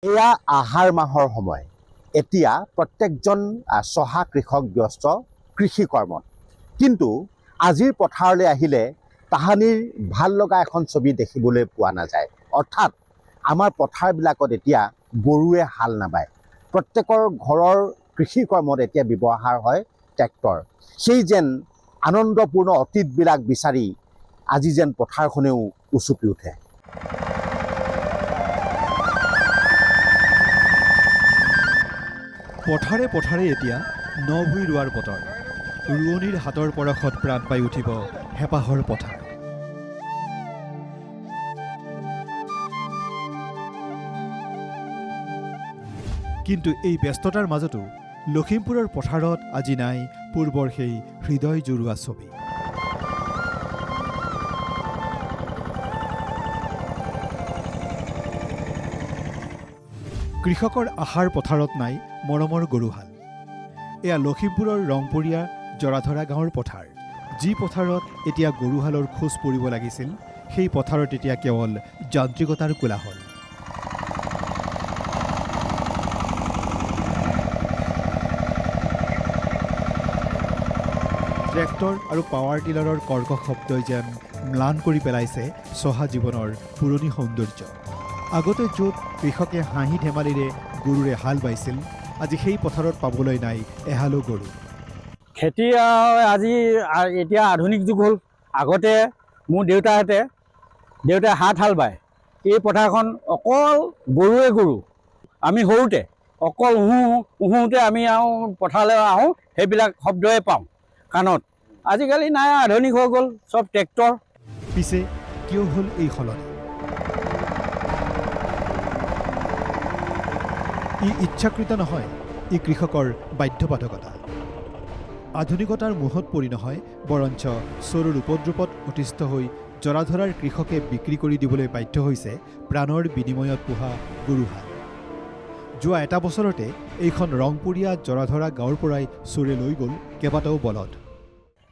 এয়া আহাৰ মাহৰ সময়। এতিয়া প্ৰত্যেকজন চহা কৃষক ব্যস্ত কৃষি কৰ্মত। কিন্তু আজিৰ পথাৰলৈ আহিলে তাহানিৰ ভাল লগা এখন ছবি দেখিবলৈ পোৱা নাযায়। অৰ্থাৎ আমাৰ পথাৰবিলাকত এতিয়া গৰুৱে হাল নাবায়। প্ৰত্যেকৰ ঘৰৰ কৃষি কৰ্মত এতিয়া ব্যৱহাৰ হয় ট্ৰেক্টৰ। সেই যেন আনন্দপূৰ্ণ অতীতবিলাক বিচাৰি আজি যেন পথাৰখনেও উচুপি উঠে। পথাৰে পথাৰে এতিয়া নভুই ৰোৱাৰ বতৰ। ৰোৱনীৰ হাতৰ পৰশত প্ৰাণ পাই উঠিব হেঁপাহৰ পথাৰ। কিন্তু এই ব্যস্ততাৰ মাজতো লখিমপুৰৰ পথাৰত আজি নাই পূৰ্বৰ সেই হৃদয় জুৰুৱা ছবি। কৃষকৰ আহাৰ পথাৰত নাই মৰমৰ গৰুহাল। এয়া লখিমপুৰৰ ৰংপুৰীয়া জৰাধৰা গাঁৱৰ পথাৰ। যি পথাৰত এতিয়া গৰুহালৰ খোজ পৰিব লাগিছিল, সেই পথাৰত এতিয়া কেৱল যান্ত্ৰিকতাৰ কোলাহল। ট্ৰেক্টৰ আৰু পাৱাৰ টিলাৰৰ কৰ্কশ শব্দই যেন ম্লান কৰি পেলাইছে চহা জীৱনৰ পুৰণি সৌন্দৰ্য। আগতে য'ত কৃষকে হাঁহি ধেমালিৰে গৰুৰে হাল বাইছিল, আজি সেই পথাৰত পাবলৈ নাই এহালো গৰু। খেতি আজি এতিয়া আধুনিক যুগ হ'ল। আগতে মোৰ দেউতাই হাত হাল বায়। এই পথাৰখন অকল গৰুৱে গৰু। আমি সৰুতে অকল উহোঁতে আমি পথাৰলৈ আহোঁ, সেইবিলাক শব্দই পাওঁ কাণত। আজিকালি নাই, আধুনিক হৈ গ'ল, চব ট্ৰেক্টৰ। পিছে কিয় হ'ল এই সলনি? ই ইচ্ছাকৃত নহয়, ই কৃষকৰ বাধ্যবাধকতা। আধুনিকতাৰ মোহত পৰি নহয়, বৰঞ্চ চোৰৰ উপদ্ৰৱত অতিষ্ঠ হৈ জৰাধৰাৰ কৃষকে বিক্ৰী কৰি দিবলৈ বাধ্য হৈছে প্ৰাণৰ বিনিময়ত পোহা গৰুহাল। যোৱা এটা বছৰতে এইখন ৰংপুৰীয়া জৰাধৰা গাঁৱৰ পৰাই চোৰে লৈ গ'ল কেইবাটাও বলদ।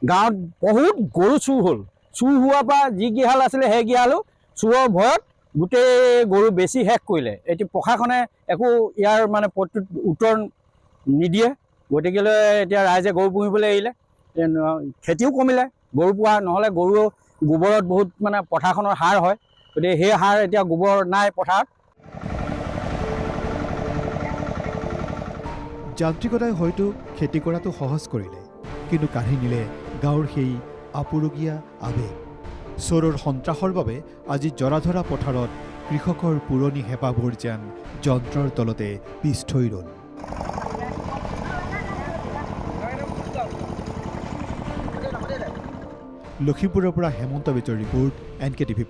গাঁৱত বহুত গৰু চুৰ হ'ল। চুৰ হোৱাৰ পৰা যি গিহাল আছিলে সেই গিহালো চোৰৰ ভয়ত গোটেই গৰু বেছি শেষ কৰিলে। এতিয়া প্ৰশাসনে একো ইয়াৰ মানে উত্তৰ নিদিয়ে। গতিকেলৈ এতিয়া ৰাইজে গৰু পুহিবলৈ এৰিলে, খেতিও কমিলে গৰু পোহা। নহ'লে গৰু গোবৰত বহুত মানে পথাৰখনৰ সাৰ হয়। গতিকে সেই সাৰ এতিয়া গোবৰ নাই পথাৰত। যান্ত্ৰিকতাই হয়তো খেতি কৰাটো সহজ কৰিলে, কিন্তু কাঢ়ি নিলে গাঁৱৰ সেই আপুৰুগীয়া আৱেগ। চোৰৰ সন্ত্ৰাসৰ বাবে আজি জৰাধৰা পথাৰত কৃষকৰ পুৰণি হেঁপাহবোৰ যেন যন্ত্ৰৰ তলতে পিছ থৈ ৰ'ল। লখিমপুৰৰ পৰা হেমন্ত বেজৰ ৰিপৰ্ট, NKTV+।